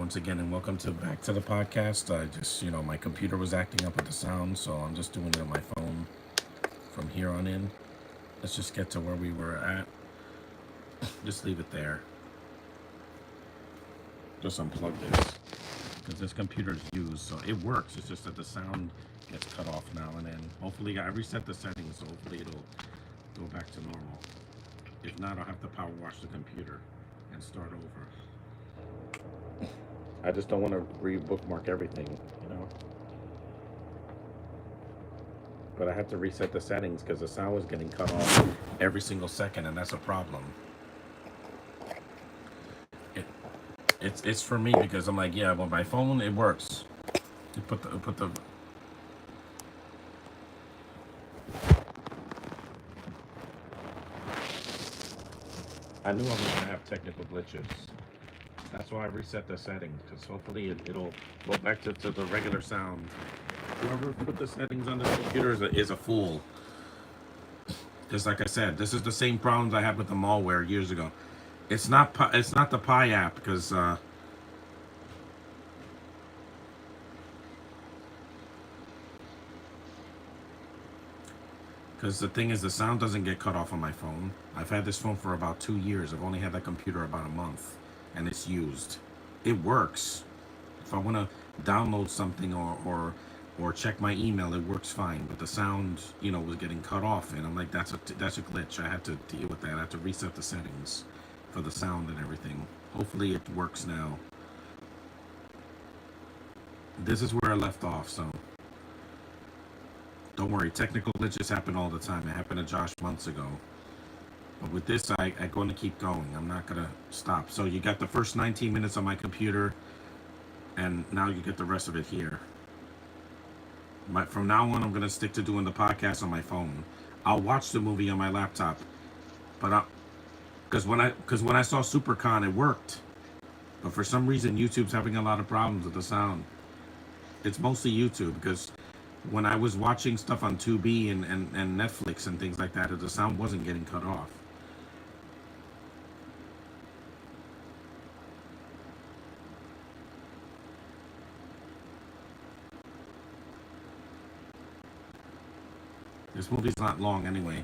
once again, and welcome to back to the podcast. I just, my computer was acting up with the sound, so I'm just doing it on my phone from here on in. Let's just get to where we were at. Just leave it there. Just unplug this because this computer is used, so it works. It's just that the sound gets cut off now and then. Hopefully, I reset the settings, so hopefully it'll go back to normal. If not, I'll have to power wash the computer and start over. I just don't want to re-bookmark everything. But I had to reset the settings because the sound was getting cut off every single second, and that's a problem. It, it's for me because I'm like, yeah, well, my phone it works. You put the. I knew I was gonna have technical glitches. That's why I reset the settings because hopefully it'll go back to the regular sound. Whoever put the settings on the computer is a fool. Just like I said, this is the same problems I had with the malware years ago. It's not the Pi app because the thing is the sound doesn't get cut off on my phone. I've had this phone for about 2 years. I've only had that computer about a month, and it's used. It works. If I want to download something or check my email, it works fine. But the sound, was getting cut off, and I'm like, that's a glitch. I had to deal with that. I had to reset the settings for the sound and everything. Hopefully, it works now. This is where I left off, so don't worry. Technical glitches happen all the time. It happened to Josh months ago. But with this, I'm going to keep going. I'm not going to stop. So you got the first 19 minutes on my computer, and now you get the rest of it here. From now on, I'm going to stick to doing the podcast on my phone. I'll watch the movie on my laptop, but because when I saw SuperCon, it worked. But for some reason, YouTube's having a lot of problems with the sound. It's mostly YouTube because when I was watching stuff on Tubi and Netflix and things like that, the sound wasn't getting cut off. This movie's not long anyway.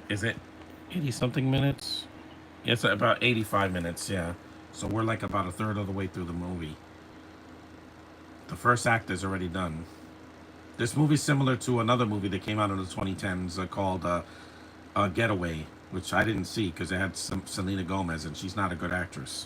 Is it 80 something minutes? It's about 85 minutes, yeah. So we're like about a third of the way through the movie. The first act is already done. This movie's similar to another movie that came out in the 2010s called Getaway, which I didn't see because it had Selena Gomez, and she's not a good actress.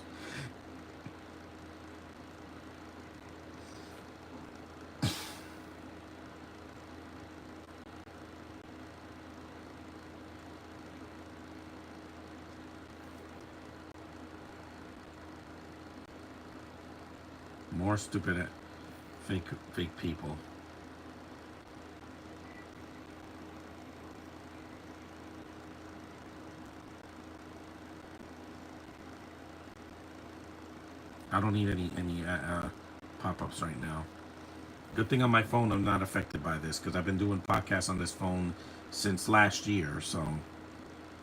More stupid fake people. I don't need any pop-ups right now. Good thing on my phone I'm not affected by this because I've been doing podcasts on this phone since last year, so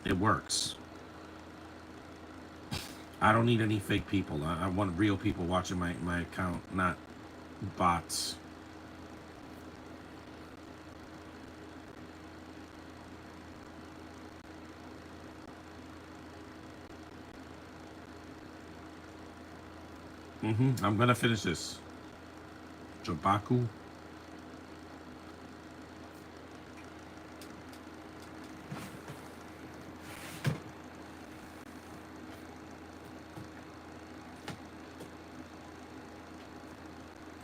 it works. I don't need any fake people. I want real people watching my account, not bots. I'm gonna finish this. Jobaku.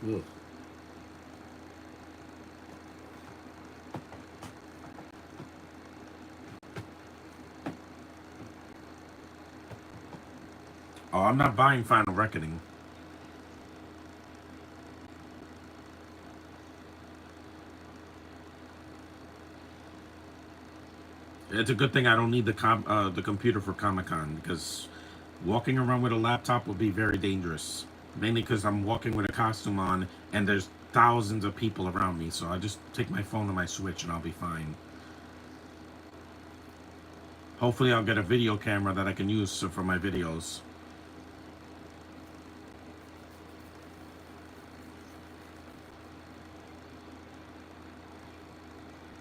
Ugh. Oh, I'm not buying Final Reckoning. It's a good thing I don't need the computer for Comic-Con because walking around with a laptop will be very dangerous. Mainly because I'm walking with a costume on and there's thousands of people around me. So I just take my phone and my Switch and I'll be fine. Hopefully I'll get a video camera that I can use for my videos.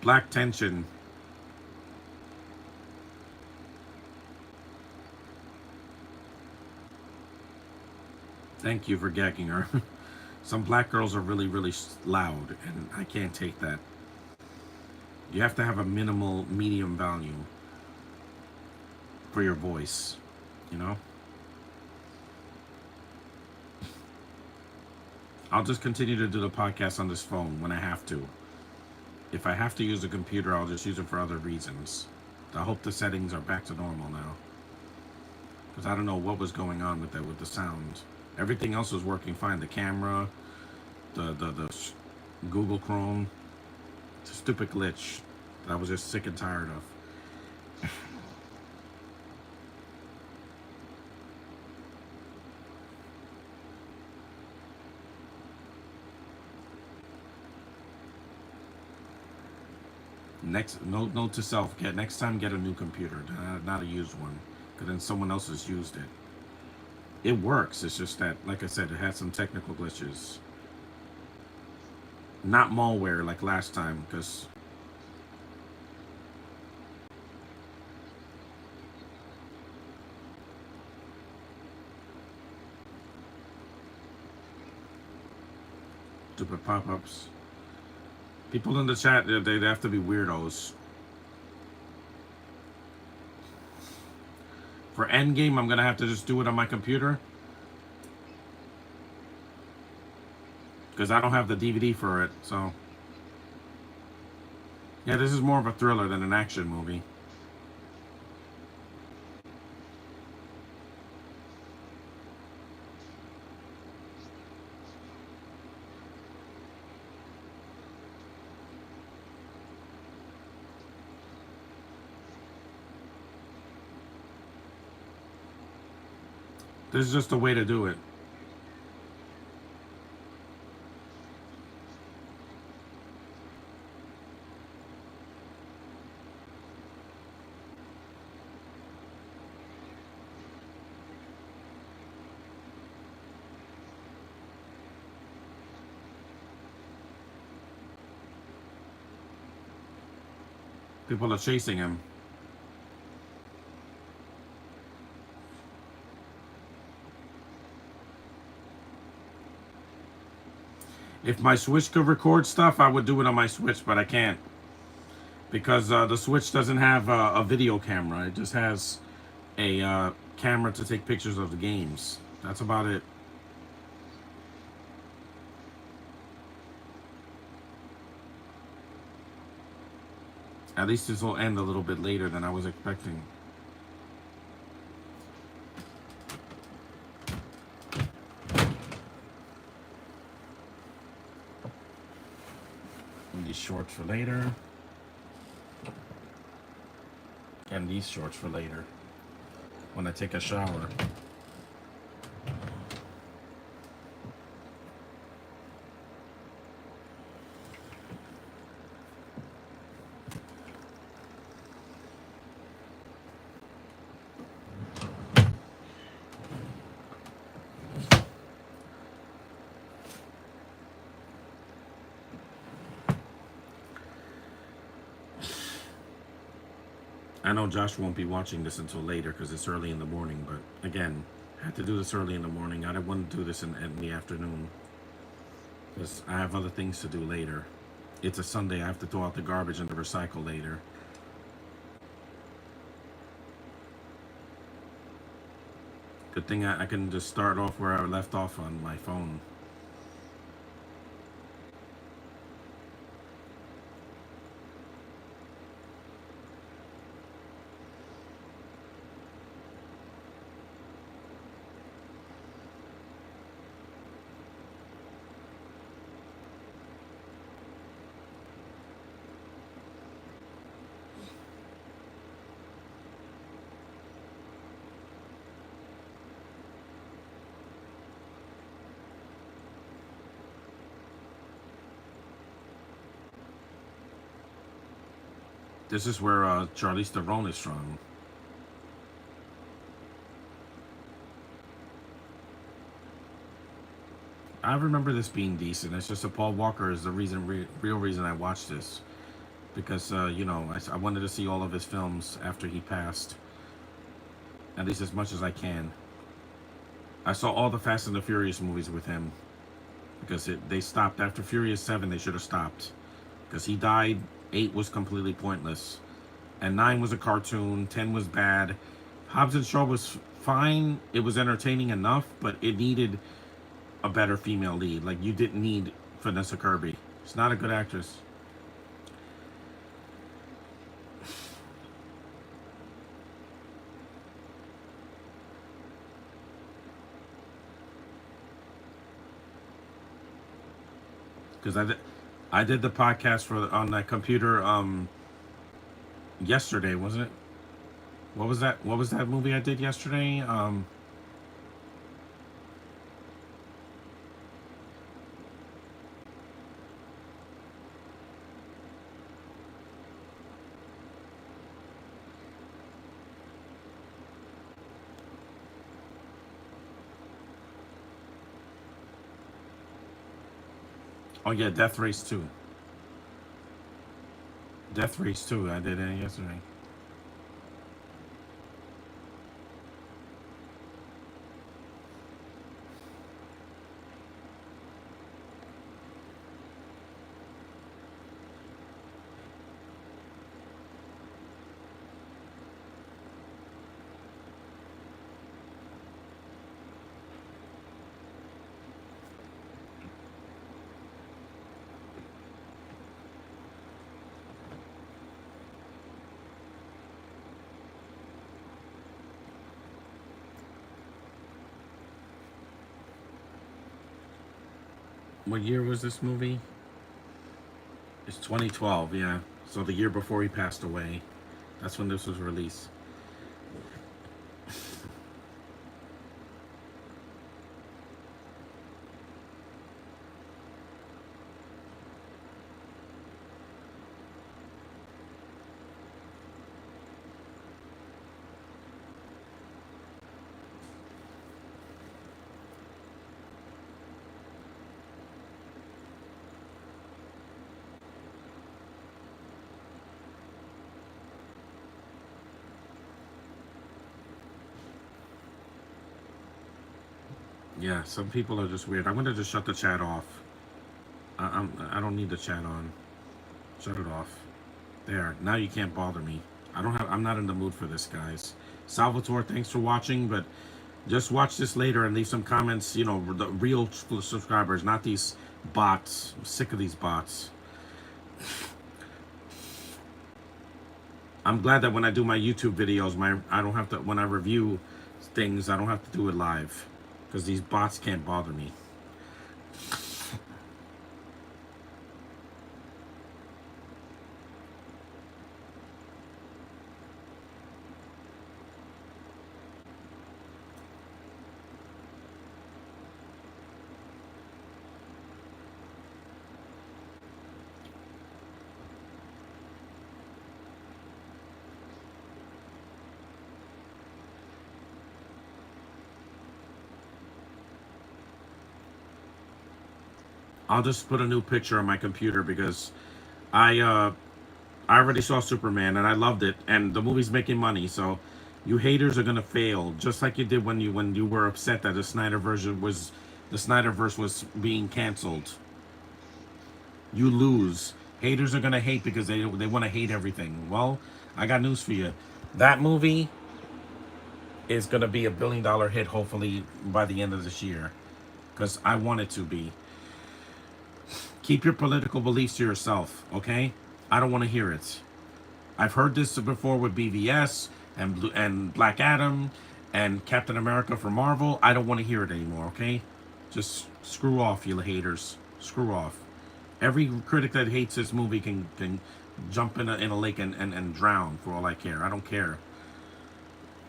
Black Tension. Thank you for gagging her. Some black girls are really, really loud, and I can't take that. You have to have a minimal, medium value for your voice, you know? I'll just continue to do the podcast on this phone when I have to. If I have to use a computer, I'll just use it for other reasons. I hope the settings are back to normal now. Because I don't know what was going on with that, with the sound. Everything else was working fine. The camera, the Google Chrome. It's a stupid glitch that I was just sick and tired of. Note to self: next time get a new computer, not a used one, because then someone else has used it. It works. It's just that, like I said, it had some technical glitches. Not malware like last time, because stupid pop-ups. People in the chat, they have to be weirdos. For Endgame, I'm gonna have to just do it on my computer, because I don't have the DVD for it. So yeah, this is more of a thriller than an action movie. This is just a way to do it. People are chasing him. If my Switch could record stuff, I would do it on my Switch, but I can't. Because the Switch doesn't have a video camera. It just has a camera to take pictures of the games. That's about it. At least this will end a little bit later than I was expecting. And these shorts for later. And these shorts for later. When I take a shower. I know Josh won't be watching this until later because it's early in the morning, but again, I had to do this early in the morning. I didn't want to do this in the afternoon because I have other things to do later. It's a Sunday. I have to throw out the garbage and the recycle later. Good thing I can just start off where I left off on my phone. This is where Charlize Theron is from. I remember this being decent. It's just that Paul Walker is the real reason I watched this. because you know, I wanted to see all of his films after he passed, at least as much as I can. I saw all the Fast and the Furious movies with him because they stopped after Furious 7. They should have stopped because he died. 8 was completely pointless, and 9 was a cartoon. 10 was bad. Hobbs and Shaw was fine. It was entertaining enough, but it needed a better female lead. Like, you didn't need Vanessa Kirby. She's not a good actress. Because I did the podcast for on that computer yesterday, wasn't it? What was that? What was that movie I did yesterday? Oh yeah, Death Race 2. Death Race 2. I did it yesterday. What year was this movie? It's 2012. Yeah. So the year before he passed away. That's when this was released. Yeah, some people are just weird. I'm gonna just shut the chat off. I don't need the chat on. Shut it off. There. Now you can't bother me. I'm not in the mood for this, guys. Salvatore, thanks for watching, but just watch this later and leave some comments. You know, the real subscribers, not these bots. I'm sick of these bots. I'm glad that when I do my YouTube videos, I don't have to, when I review things, I don't have to do it live because these bots can't bother me. I'll just put a new picture on my computer because I already saw Superman and I loved it, and the movie's making money. So you haters are gonna fail, just like you did when you were upset that the Snyderverse was being canceled. You lose. Haters are gonna hate because they want to hate everything. Well, I got news for you. That movie is gonna be $1 billion hit, hopefully by the end of this year, because I want it to be. Keep your political beliefs to yourself, okay? I don't want to hear it. I've heard this before with BVS and Black Adam and Captain America for Marvel. I don't want to hear it anymore, okay? Just screw off, you haters. Screw off. Every critic that hates this movie can jump in a lake and drown for all I care. I don't care.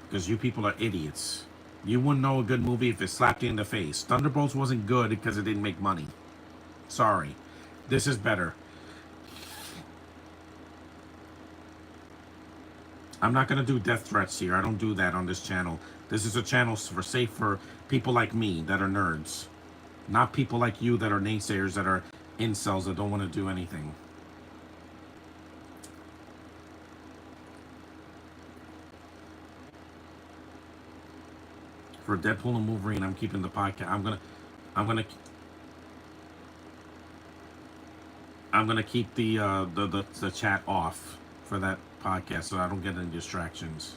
Because you people are idiots. You wouldn't know a good movie if it slapped you in the face. Thunderbolts wasn't good because it didn't make money. Sorry. This is better. I'm not going to do death threats here. I don't do that on this channel. This is a channel safe for people like me that are nerds. Not people like you that are naysayers, that are incels, that don't want to do anything. For Deadpool and Wolverine, I'm keeping the podcast. I'm gonna, I'm gonna keep the chat off for that podcast, so I don't get any distractions.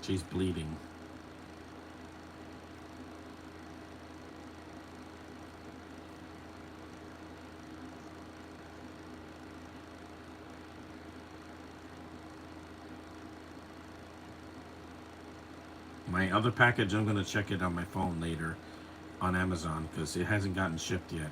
She's bleeding. My other package, I'm gonna check it on my phone later on Amazon because it hasn't gotten shipped yet.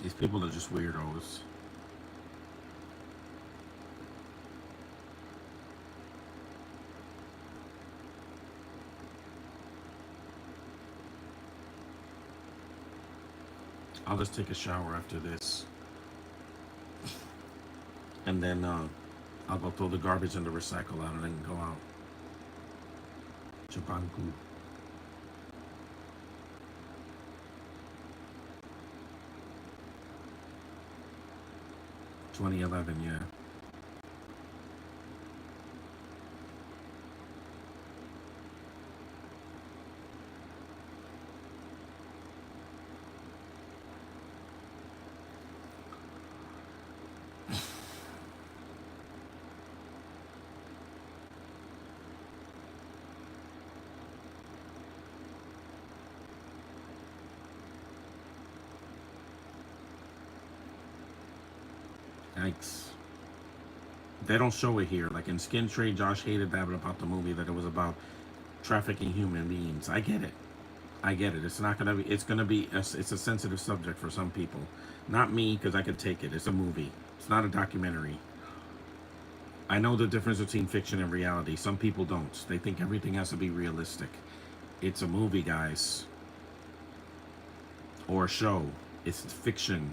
These people are just weirdos. I'll just take a shower after this. And then I'll go throw the garbage in the recycle out and then go out. Chabangu. 2011, yeah. Yikes. They don't show it here. Like in Skin Trade, Josh hated that about the movie, that it was about trafficking human beings. I get it. I get it. It's not gonna be. It's gonna be. It's a sensitive subject for some people. Not me, because I could take it. It's a movie. It's not a documentary. I know the difference between fiction and reality. Some people don't. They think everything has to be realistic. It's a movie, guys, or a show. It's fiction.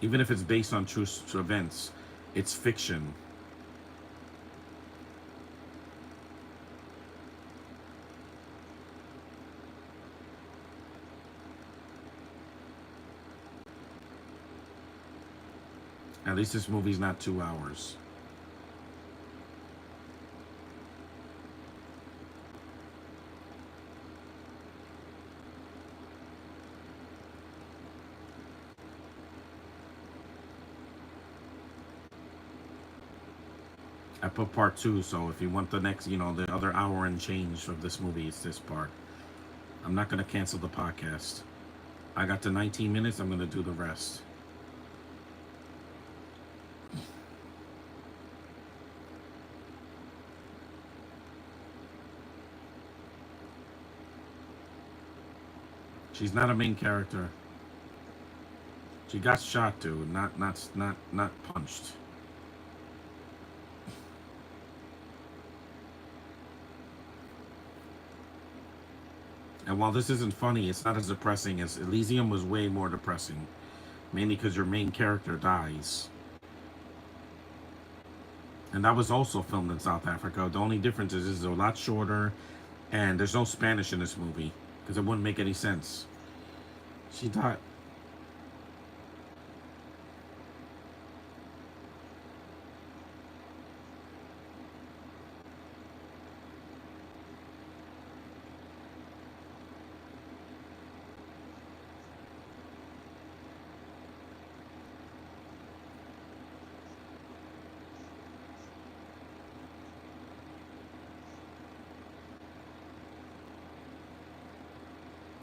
Even if it's based on true events, it's fiction. At least this movie's not 2 hours. I put part two, so if you want the next, the other hour and change of this movie, it's this part. I'm not going to cancel the podcast. I got to 19 minutes, I'm going to do the rest. She's not a main character. She got shot, dude, not punched. And while this isn't funny, it's not as depressing as Elysium was way more depressing. Mainly because your main character dies. And that was also filmed in South Africa. The only difference is it's a lot shorter, and there's no Spanish in this movie because it wouldn't make any sense. She died.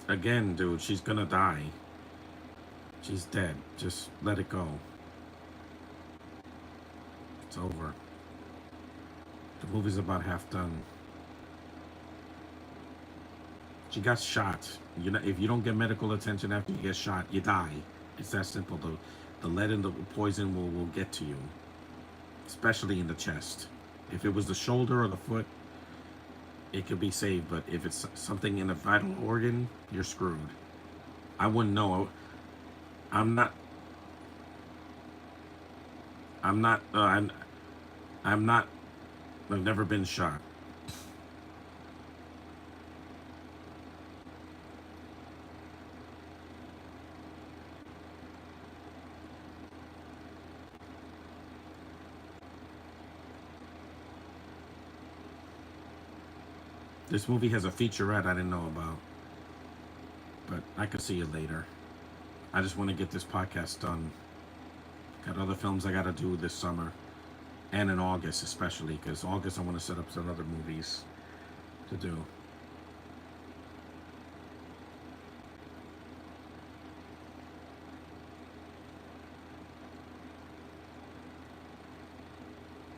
Again, dude, she's gonna die. She's dead. Just let it go. It's over. The movie's about half done. She got shot. If you don't get medical attention after you get shot, you die. It's that simple. The lead and the poison will get to you, especially in the chest. If it was the shoulder or the foot, it could be saved. But if it's something in a vital organ, you're screwed. I wouldn't know. I'm not. I'm not. I'm not. I've never been shot. This movie has a featurette I didn't know about, but I could see it later. I just want to get this podcast done. Got other films I got to do this summer, and in August especially, because August I want to set up some other movies to do.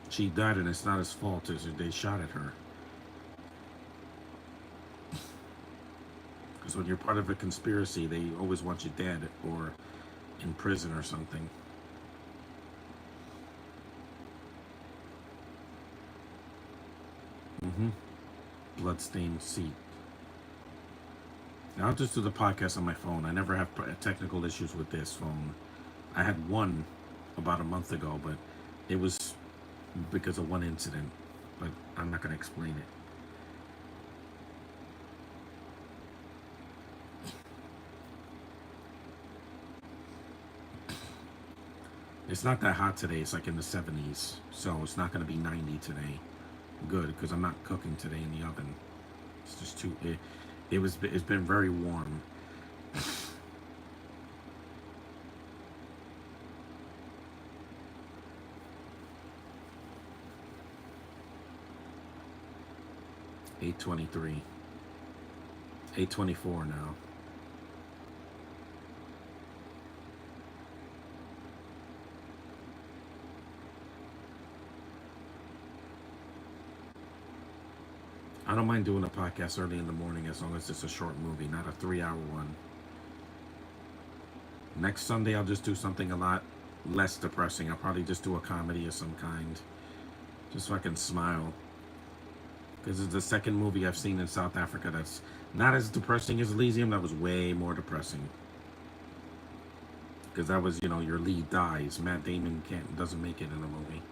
She died, and it's not his fault. They shot at her. Because when you're part of a conspiracy, they always want you dead or in prison or something. Mm-hmm. Bloodstained seat. Now I'll just do the podcast on my phone. I never have technical issues with this phone. I had one about a month ago, but it was because of one incident. But I'm not going to explain it. It's not that hot today. It's like in the 70s. So it's not going to be 90 today. Good, because I'm not cooking today in the oven. It's just too. It's been very warm. 8:23. 8:24 now. I don't mind doing a podcast early in the morning as long as it's a short movie, not a 3 hour one. Next Sunday, I'll just do something a lot less depressing. I'll probably just do a comedy of some kind, just so I can smile. Because it's the second movie I've seen in South Africa that's not as depressing as Elysium. That was way more depressing. Because that was, your lead dies. Matt Damon doesn't make it in the movie.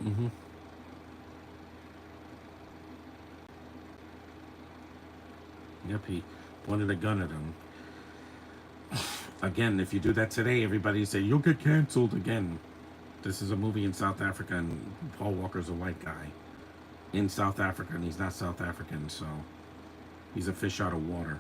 Mm-hmm. Yep, he pointed a gun at him. Again, if you do that today, everybody say you'll get canceled again. This is a movie in South Africa, and Paul Walker's a white guy in South Africa, and he's not South African, so he's a fish out of water.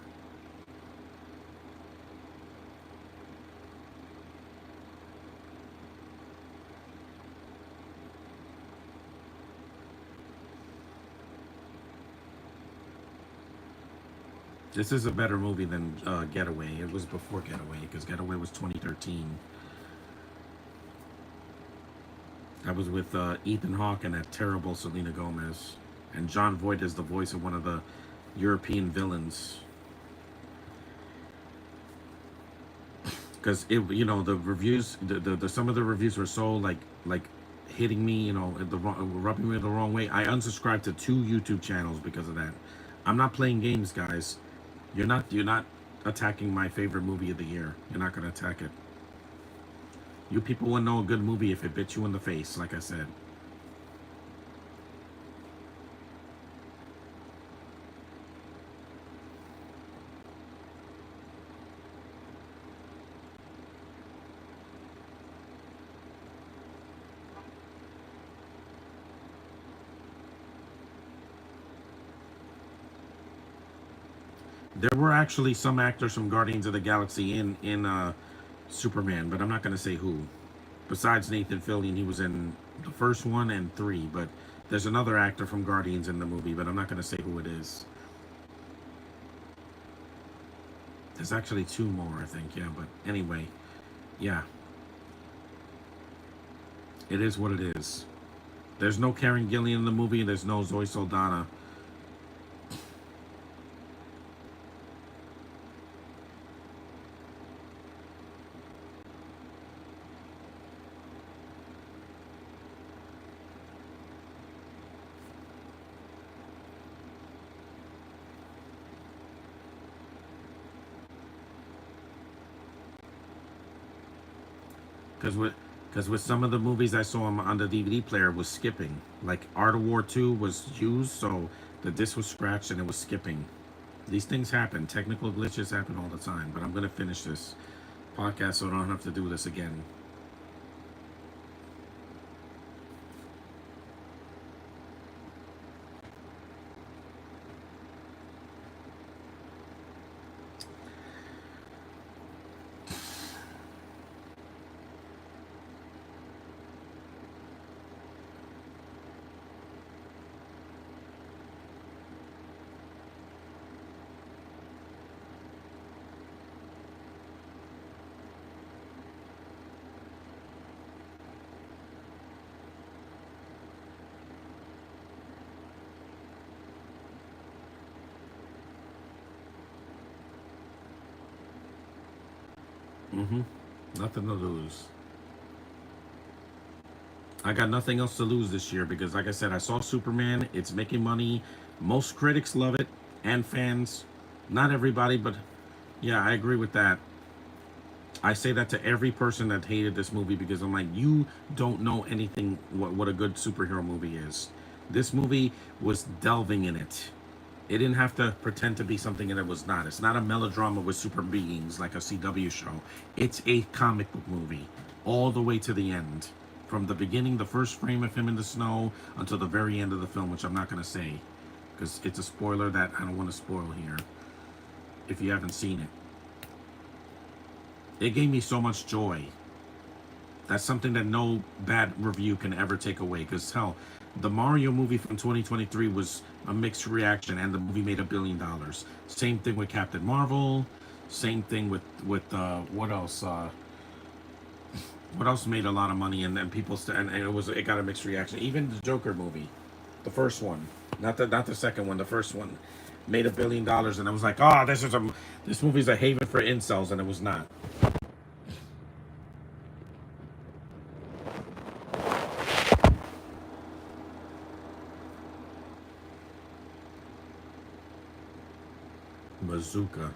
This is a better movie than Getaway. It was before Getaway, because Getaway was 2013. That was with Ethan Hawke and that terrible Selena Gomez. And John Voight is the voice of one of the European villains. Because the reviews, the some of the reviews were so like hitting me, rubbing me the wrong way. I unsubscribed to 2 YouTube channels because of that. I'm not playing games, guys. You're not attacking my favorite movie of the year. You're not gonna attack it. You people wouldn't know a good movie if it bit you in the face, like I said. There were actually some actors from Guardians of the Galaxy in Superman, but I'm not gonna say who. Besides Nathan Fillion, he was in the first one and three, but there's another actor from Guardians in the movie, but I'm not gonna say who it is. There's actually two more, I think. Yeah, but anyway, yeah, it is what it is. There's no Karen Gillian in the movie. There's no Zoe Saldana. Because with some of the movies I saw on the DVD player was skipping. Like Art of War 2 was used, so the disc was scratched and it was skipping. These things happen. Technical glitches happen all the time. But I'm gonna finish this podcast so I don't have to do this again. Mm-hmm. Nothing to lose. I got nothing else to lose this year because, like I said, I saw Superman. It's making money. Most critics love it and fans. Not everybody, but yeah, I agree with that. I say that to every person that hated this movie because I'm like, you don't know anything what a good superhero movie is. This movie was delving in it. It didn't have to pretend to be something that it was not. It's not a melodrama with super beings like a CW show. It's a comic book movie all the way to the end. From the beginning, the first frame of him in the snow, until the very end of the film, which I'm not going to say because it's a spoiler that I don't want to spoil here if you haven't seen it. It gave me so much joy. That's something that no bad review can ever take away. Because hell, the Mario movie from 2023 was a mixed reaction, and the movie made $1 billion. Same thing with Captain Marvel. Same thing with what else? What else made a lot of money, and then people and it got a mixed reaction. Even the Joker movie, the first one, not the second one, the first one, made $1 billion, and I was like, oh, this movie's a haven for incels, and it was not. Bazooka.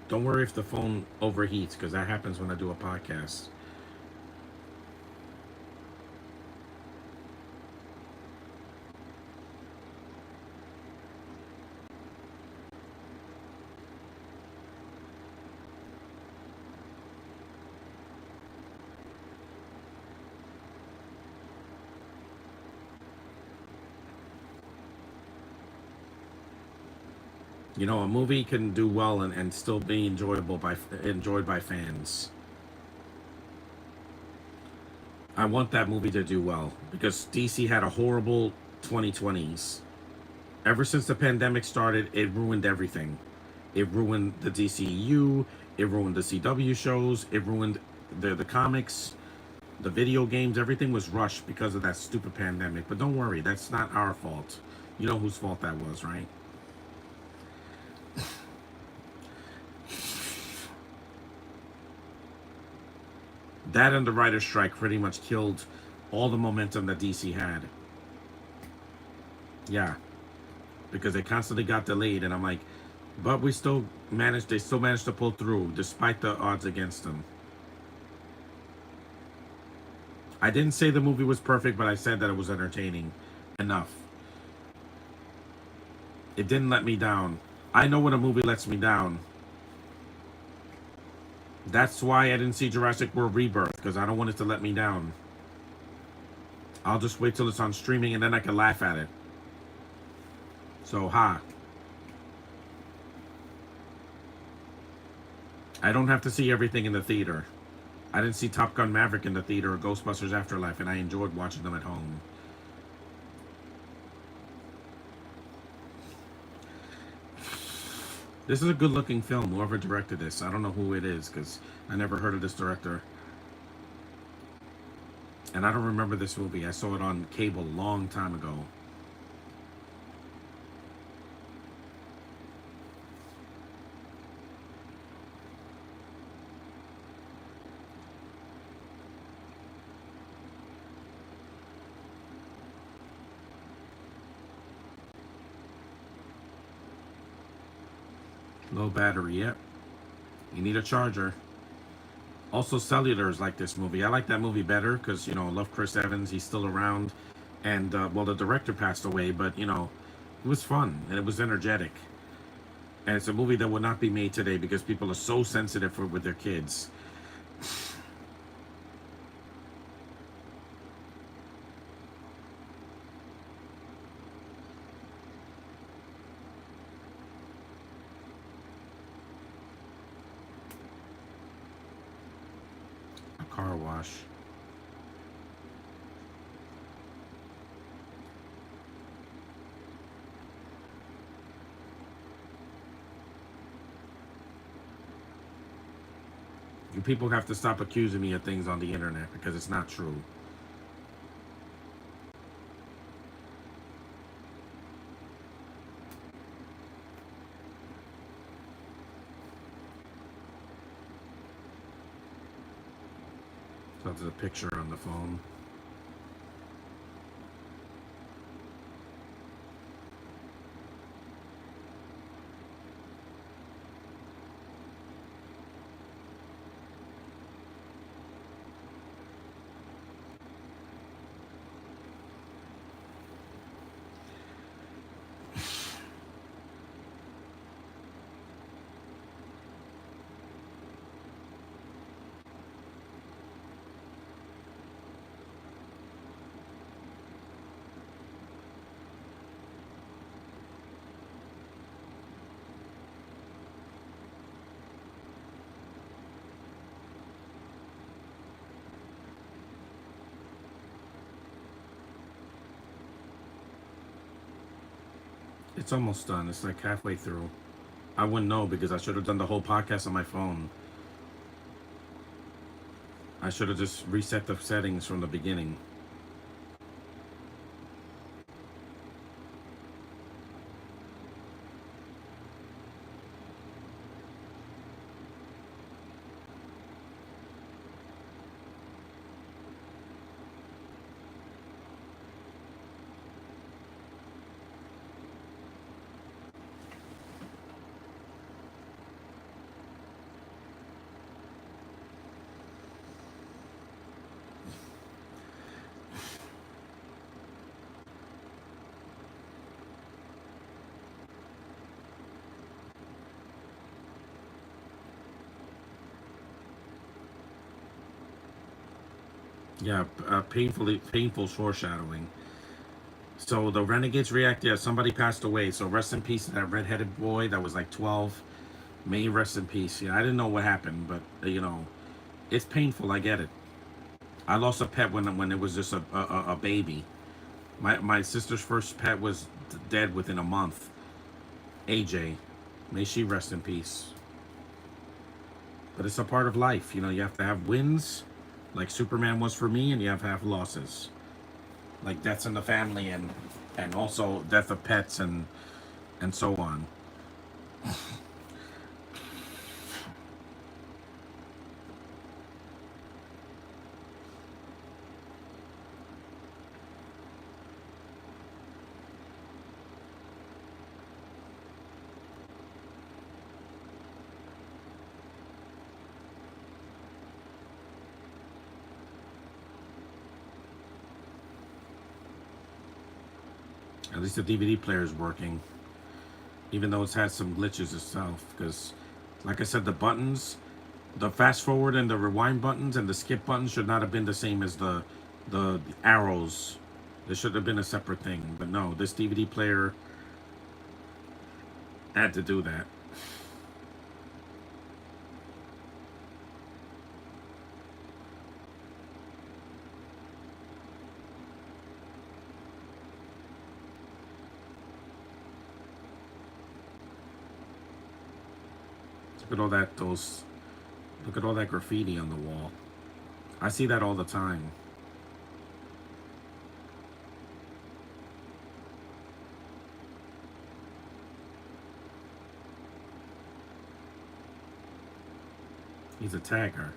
Don't worry if the phone overheats, because that happens when I do a podcast. You know, a movie can do well and still be enjoyed by fans. I want that movie to do well because DC had a horrible 2020s. Ever since the pandemic started, it ruined everything. It ruined the DCU, it ruined the CW shows, it ruined the comics, the video games. Everything was rushed because of that stupid pandemic. But don't worry, that's not our fault. You know whose fault that was, right? That and the writer's strike pretty much killed all the momentum that DC had. Yeah, because they constantly got delayed, and I'm like, but they still managed to pull through despite the odds against them. I didn't say the movie was perfect, but I said that it was entertaining enough. It didn't let me down. I know when a movie lets me down. That's why I didn't see Jurassic World Rebirth, because I don't want it to let me down. I'll just wait till it's on streaming and then I can laugh at it. So, I don't have to see everything in the theater. I didn't see Top Gun Maverick in the theater or Ghostbusters Afterlife, and I enjoyed watching them at home. This is a good looking film. Whoever directed this, I don't know who it is because I never heard of this director. And I don't remember this movie. I saw it on cable a long time ago. Low battery, yep. You need a charger. Also, Cellular is like this movie. I like that movie better because, I love Chris Evans. He's still around. And, well, the director passed away, but, it was fun and it was energetic. And it's a movie that would not be made today because people are so sensitive with their kids. A car wash. You people have to stop accusing me of things on the internet because it's not true. So there's a picture on the phone. It's almost done. It's like halfway through. I wouldn't know because I should have done the whole podcast on my phone. I should have just reset the settings from the beginning. Yeah, painful foreshadowing. So the Renegades react. Yeah, somebody passed away. So rest in peace to that redheaded boy that was like 12. May rest in peace. Yeah, I didn't know what happened, but it's painful. I get it. I lost a pet when it was just a baby. My sister's first pet was dead within a month. AJ, may she rest in peace. But it's a part of life. You have to have wins, like Superman was for me, and you have to have losses, like deaths in the family and also death of pets and so on. At least the DVD player is working, even though it's had some glitches itself. Because, like I said, the buttons, the fast forward and the rewind buttons and the skip buttons should not have been the same as the the arrows. There should have been a separate thing, but no, this DVD player had to do that. Look at all that those look at all that graffiti on the wall. I see that all the time. He's a tagger.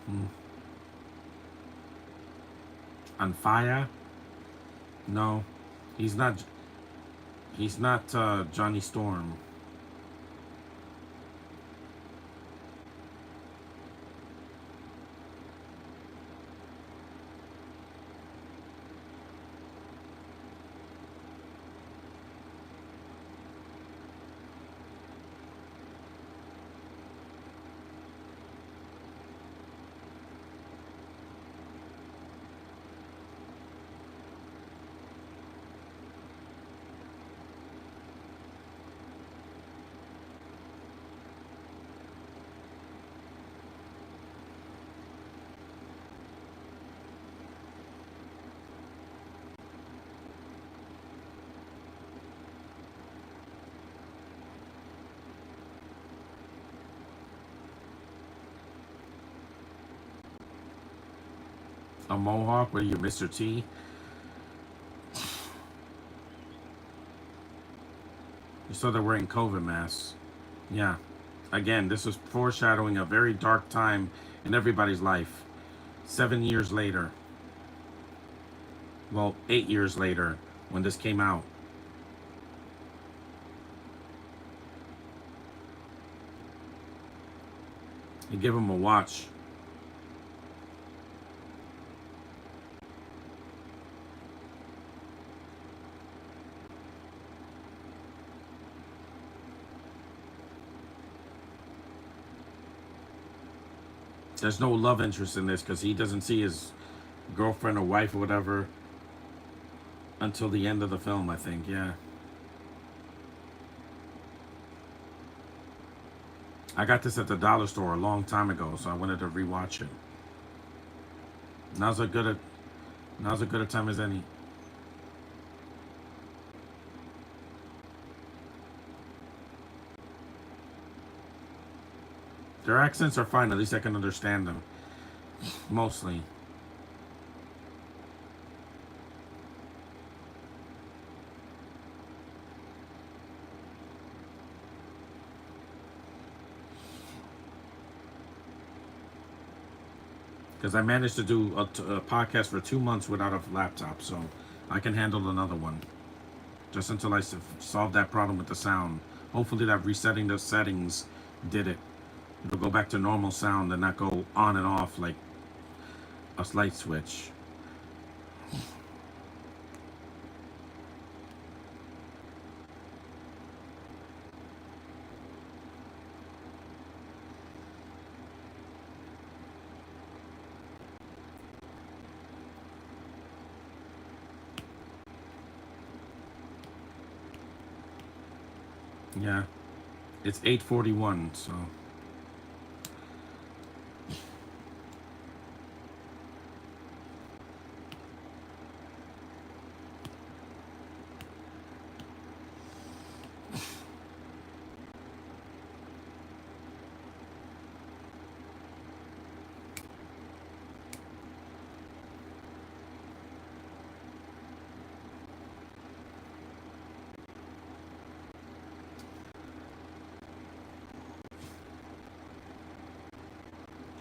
Hmm. On fire? No, he's not. He's not Johnny Storm. A mohawk? What are you, Mr. T? You saw they're wearing COVID masks. Yeah. Again, this was foreshadowing a very dark time in everybody's life. 7 years later. Well, 8 years later when this came out. You give him a watch. There's no love interest in this because he doesn't see his girlfriend or wife or whatever until the end of the film, I think. Yeah. I got this at the dollar store a long time ago, so I wanted to rewatch it. Now's a good a now's a good a time as any. Their accents are fine. At least I can understand them. Mostly. Because I managed to do a podcast for 2 months without a laptop, so I can handle another one. Just until I solve that problem with the sound. Hopefully, that resetting the settings did it. It'll go back to normal sound and not go on and off like a light switch. Yeah, it's 8:41, so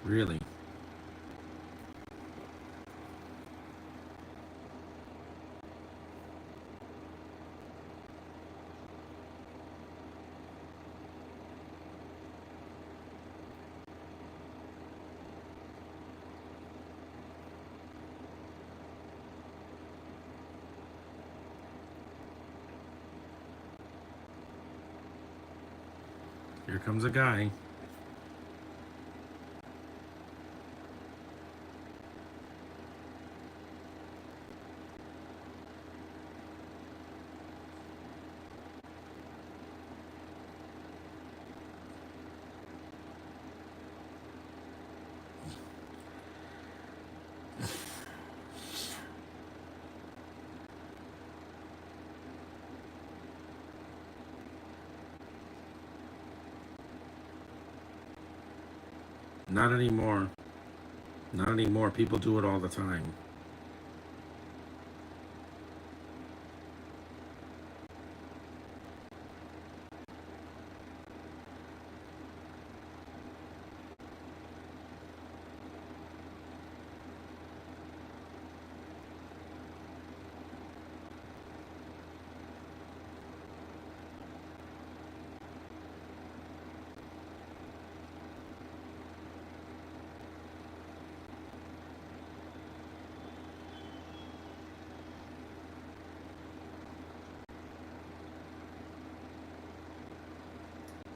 really. Here comes a guy. Not anymore. Not anymore. People do it all the time.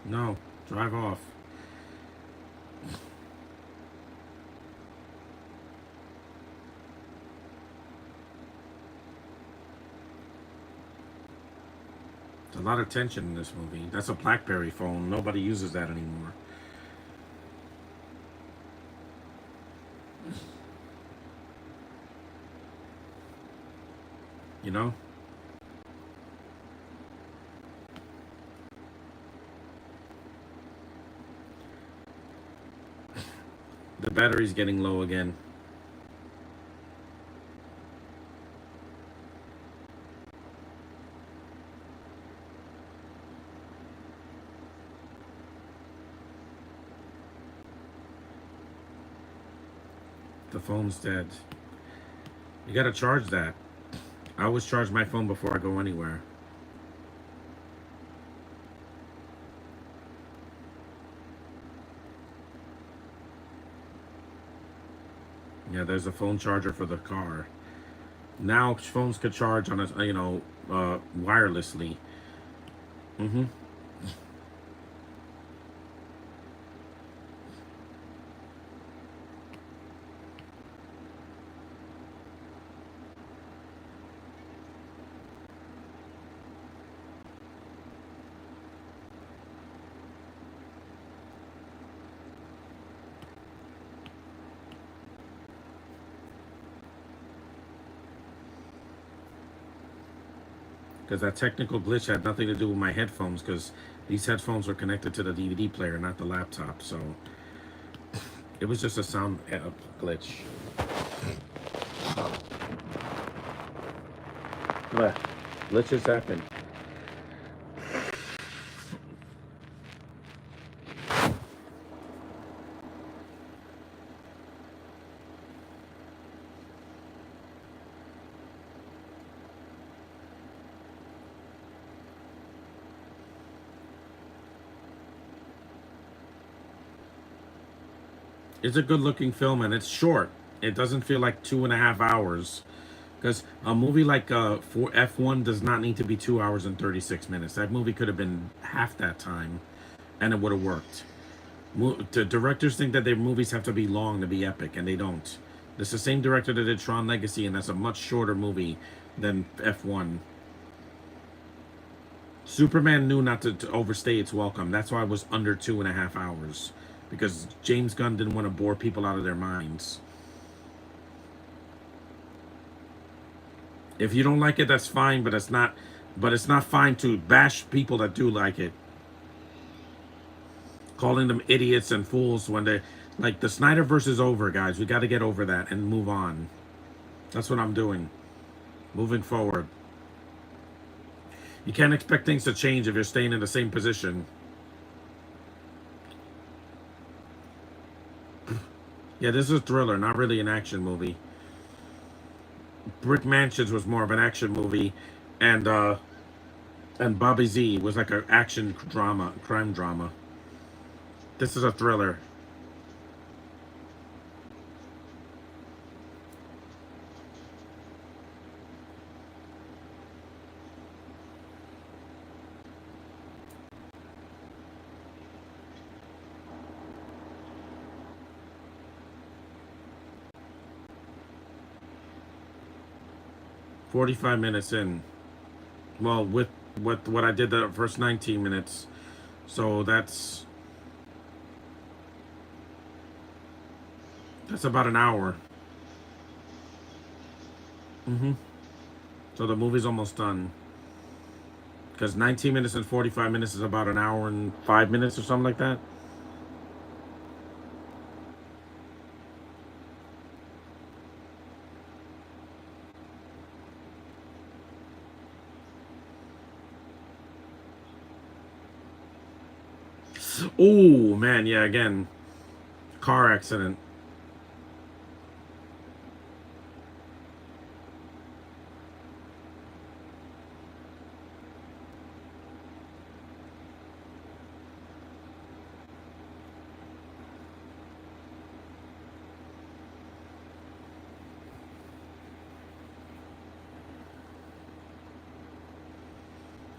No, drive off. There's a lot of tension in this movie. That's a BlackBerry phone. Nobody uses that anymore. You know? The battery's getting low again. The phone's dead. You gotta charge that. I always charge my phone before I go anywhere. Yeah, there's a phone charger for the car. Now phones could charge on a wirelessly. Mm-hmm. Because that technical glitch had nothing to do with my headphones, because these headphones were connected to the DVD player, not the laptop. So it was just a sound glitch. But glitches happen. It's a good looking film and it's short. It doesn't feel like 2.5 hours. Because a movie like for F1 does not need to be 2 hours and 36 minutes. That movie could have been half that time and it would have worked. The directors think that their movies have to be long to be epic, and they don't. It's the same director that did Tron Legacy, and that's a much shorter movie than F1. Superman knew not to overstay its welcome. That's why it was under 2.5 hours. Because James Gunn didn't want to bore people out of their minds. If you don't like it, that's fine, but it's not fine to bash people that do like it. Calling them idiots and fools when they like the Snyderverse is over, guys. We got to get over that and move on. That's what I'm doing. Moving forward. You can't expect things to change if you're staying in the same position. Yeah, this is a thriller, not really an action movie. Brick Mansions was more of an action movie, and Bobby Z was like an action drama, crime drama. This is a thriller. 45 minutes in. Well, with what I did the first 19 minutes. So that's about an hour. Mm-hmm. So the movie's almost done. Because 19 minutes and 45 minutes is about an hour and 5 minutes or something like that. Oh man, yeah, again, car accident.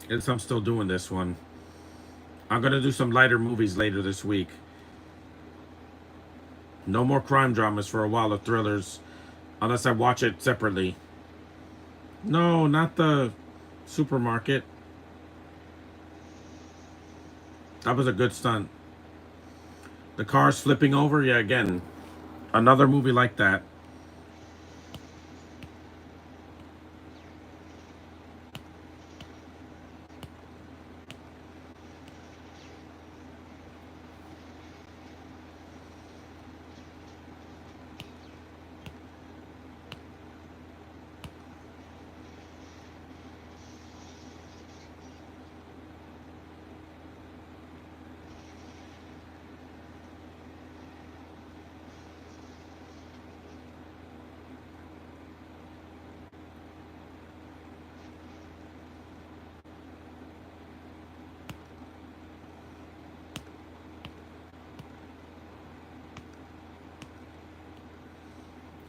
It's I'm still doing this one. I'm gonna do some lighter movies later this week. No more crime dramas for a while of thrillers, unless I watch it separately. No, not the supermarket. That was a good stunt. The car's flipping over. Yeah, again, another movie like that.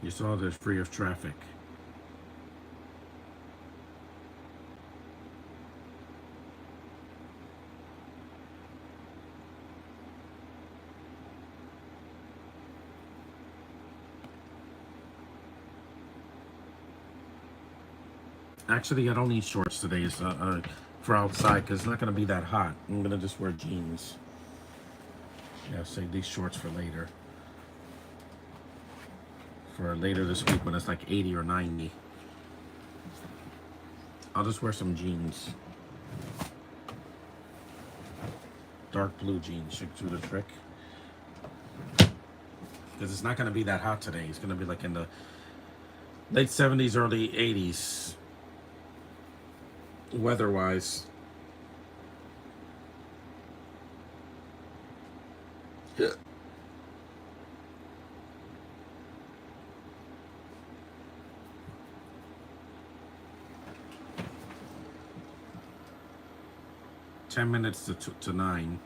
You saw they're free of traffic. Actually, I don't need shorts today. It's for outside because it's not gonna be that hot. I'm gonna just wear jeans. Yeah, save these shorts for later. For later this week when it's like 80 or 90. I'll just wear some jeans. Dark blue jeans should do the trick. Because it's not gonna be that hot today. It's gonna be like in the late 70s, early 80s. Weather-wise. 10 minutes to 9.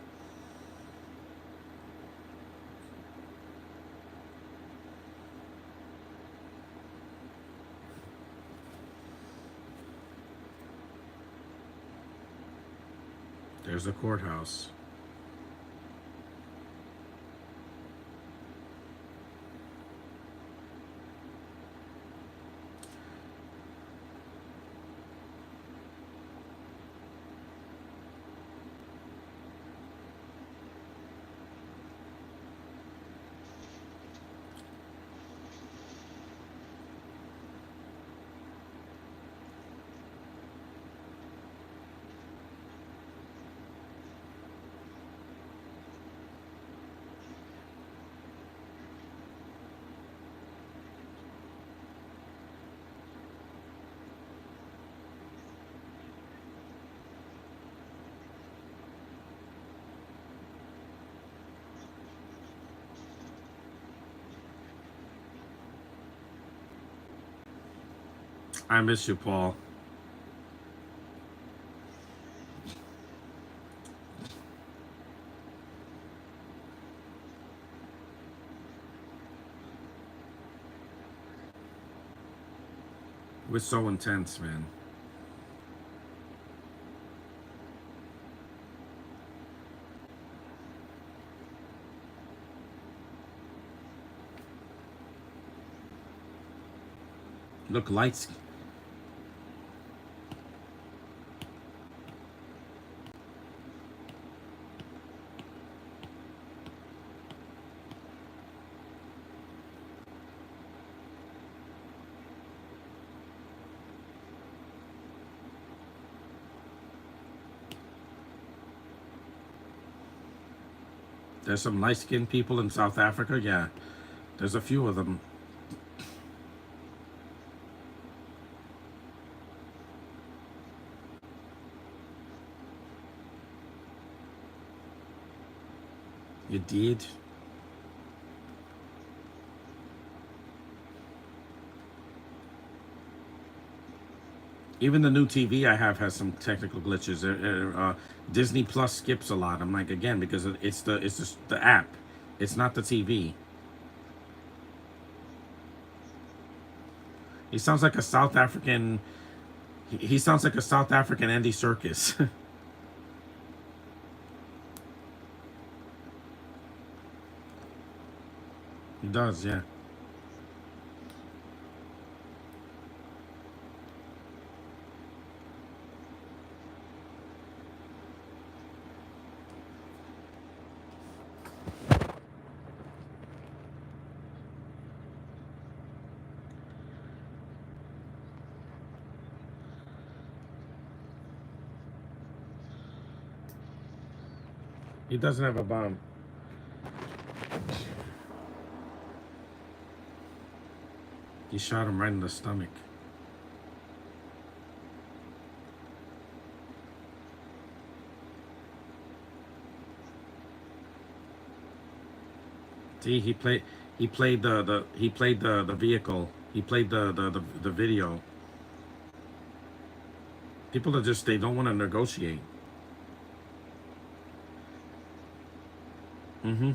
There's the courthouse. I miss you, Paul. We're so intense, man. Look, lights. There's some light-skinned people in South Africa. Yeah, there's a few of them. You did? Even the new TV I have has some technical glitches. Disney Plus skips a lot. I'm like, again, because it's just the app. It's not the TV. He sounds like a South African. He sounds like a South African Andy Serkis. He does, yeah. He doesn't have a bomb. He shot him right in the stomach. See, he played the vehicle. He played the video. People are just, they don't want to negotiate. Mm-hmm.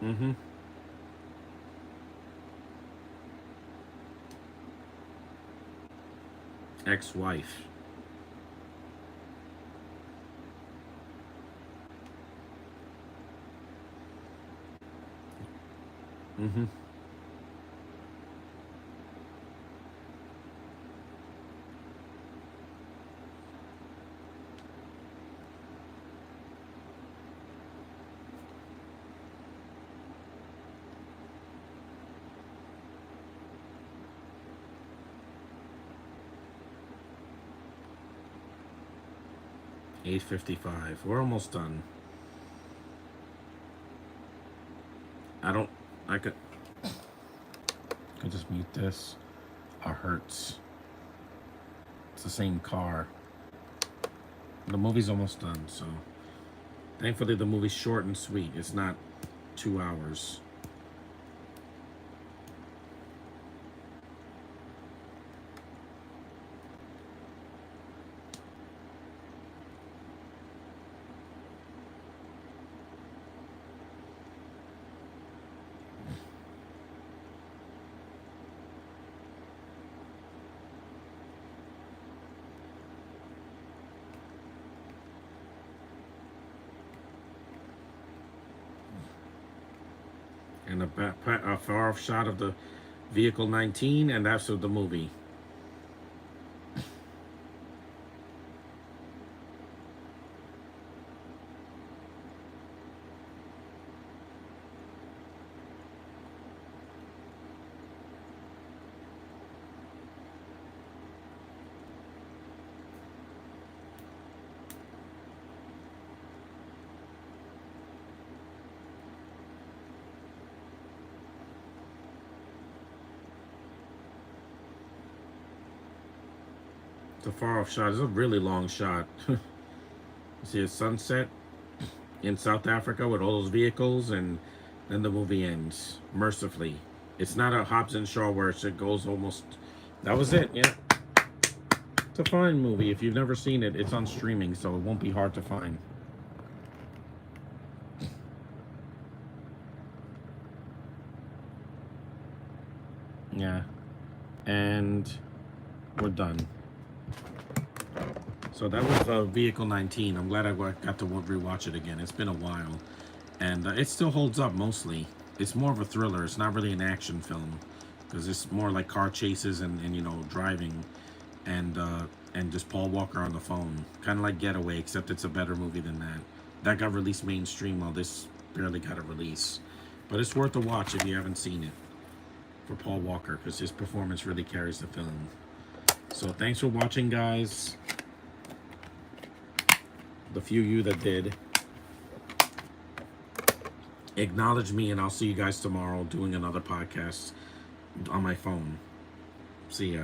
Mm-hmm. Ex-wife. Mm-hmm. $8.55. We're almost done. I don't. I could just mute this. It hurts. It's the same car. The movie's almost done, so thankfully the movie's short and sweet. It's not 2 hours. And a far off shot of the vehicle 19, and that's of the movie. It's a far off shot. It's a really long shot. You see a sunset in South Africa with all those vehicles, and then the movie ends mercifully. It's not a Hobbs and Shaw where it goes almost. That was it. Yeah, it's a fine movie. If you've never seen it, it's on streaming, so it won't be hard to find. Yeah, and we're done. So that was Vehicle 19. I'm glad I got to rewatch it again. It's been a while, and it still holds up mostly. It's more of a thriller. It's not really an action film, because it's more like car chases and driving. and just Paul Walker on the phone, kind of like Getaway, except it's a better movie than that. That got released mainstream, while this barely got a release. But it's worth a watch if you haven't seen it, for Paul Walker, because his performance really carries the film. So thanks for watching, guys. The few you that did. Acknowledge me, and I'll see you guys tomorrow doing another podcast on my phone. See ya.